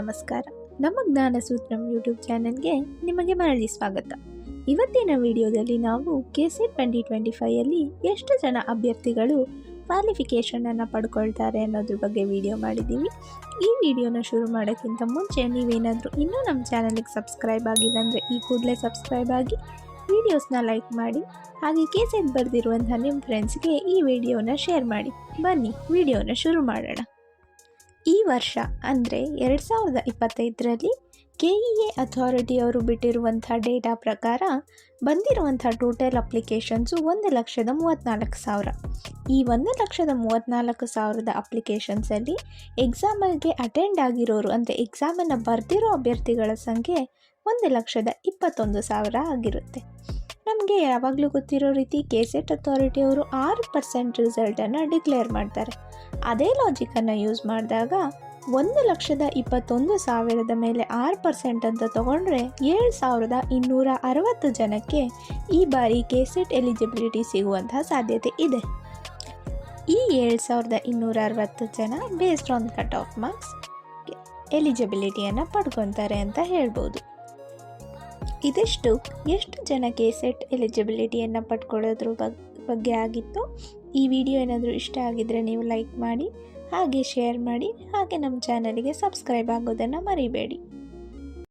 ನಮಸ್ಕಾರ. ನಮ್ಮ ಜ್ಞಾನಸೂತ್ರಂ ಯೂಟ್ಯೂಬ್ ಚಾನೆಲ್ಗೆ ನಿಮಗೆ ಮರಳಿ ಸ್ವಾಗತ. ಇವತ್ತಿನ ವಿಡಿಯೋದಲ್ಲಿ ನಾವು KCET 2025ಯಲ್ಲಿ ಎಷ್ಟು ಜನ ಅಭ್ಯರ್ಥಿಗಳು ಕ್ವಾಲಿಫಿಕೇಷನನ್ನು ಪಡ್ಕೊಳ್ತಾರೆ ಅನ್ನೋದ್ರ ಬಗ್ಗೆ ವಿಡಿಯೋ ಮಾಡಿದ್ದೀವಿ. ಈ ವಿಡಿಯೋನ ಶುರು ಮಾಡೋಕ್ಕಿಂತ ಮುಂಚೆ ನೀವೇನಾದರೂ ಇನ್ನೂ ನಮ್ಮ ಚಾನಲ್ಗೆ ಸಬ್ಸ್ಕ್ರೈಬ್ ಆಗಿಲ್ಲ ಅಂದರೆ ಈ ಕೂಡಲೇ ಸಬ್ಸ್ಕ್ರೈಬ್ ಆಗಿ, ವಿಡಿಯೋಸ್ನ ಲೈಕ್ ಮಾಡಿ, ಹಾಗೆ KCET ಬರೆದಿರುವಂಥ ನಿಮ್ಮ ಫ್ರೆಂಡ್ಸ್ಗೆ ಈ ವಿಡಿಯೋನ ಶೇರ್ ಮಾಡಿ. ಬನ್ನಿ ವಿಡಿಯೋನ ಶುರು ಮಾಡೋಣ. ಈ ವರ್ಷ ಅಂದರೆ 2025ರಲ್ಲಿ KEA ಅಥಾರಿಟಿಯವರು ಬಿಟ್ಟಿರುವಂಥ ಡೇಟಾ ಪ್ರಕಾರ ಬಂದಿರುವಂಥ ಟೋಟಲ್ ಅಪ್ಲಿಕೇಶನ್ಸು 1,34,000. ಈ 1,34,000 ಅಪ್ಲಿಕೇಶನ್ಸಲ್ಲಿ ಎಕ್ಸಾಮಿಗೆ ಅಟೆಂಡ್ ಆಗಿರೋರು ಅಂದರೆ ಎಕ್ಸಾಮನ್ನು ಬರೆದಿರೋ ಅಭ್ಯರ್ಥಿಗಳ ಸಂಖ್ಯೆ 1,21,000 ಆಗಿರುತ್ತೆ. ನಮಗೆ ಯಾವಾಗಲೂ ಗೊತ್ತಿರೋ ರೀತಿ KCET ಅಥಾರಿಟಿಯವರು 6% ರಿಸಲ್ಟನ್ನು ಡಿಕ್ಲೇರ್ ಮಾಡ್ತಾರೆ. ಅದೇ ಲಾಜಿಕನ್ನು ಯೂಸ್ ಮಾಡಿದಾಗ 1,21,000 ಮೇಲೆ 6% ಅಂತ ತಗೊಂಡ್ರೆ 7,260 ಜನಕ್ಕೆ ಈ ಬಾರಿ KCET ಎಲಿಜಿಬಿಲಿಟಿ ಸಿಗುವಂತಹ ಸಾಧ್ಯತೆ ಇದೆ. ಈ 7,260 ಜನ based on cut off marks ಎಲಿಜಿಬಿಲಿಟಿಯನ್ನು ಪಡ್ಕೊತಾರೆ ಅಂತ ಹೇಳ್ಬೋದು. ಇದಿಷ್ಟು ಎಷ್ಟು ಜನ KCET ಎಲಿಜಿಬಿಲಿಟಿಯನ್ನು ಪಡ್ಕೊಳ್ಳೋದ್ರ ಬಗ್ಗೆ ಆಗಿತ್ತು. ಈ ವಿಡಿಯೋ ಏನಾದರೂ ಇಷ್ಟ ಆಗಿದ್ದರೆ ನೀವು ಲೈಕ್ ಮಾಡಿ, ಹಾಗೆ ಶೇರ್ ಮಾಡಿ, ಹಾಗೆ ನಮ್ಮ ಚಾನಲ್ಗೆ ಸಬ್ಸ್ಕ್ರೈಬ್ ಆಗೋದನ್ನು ಮರಿಬೇಡಿ.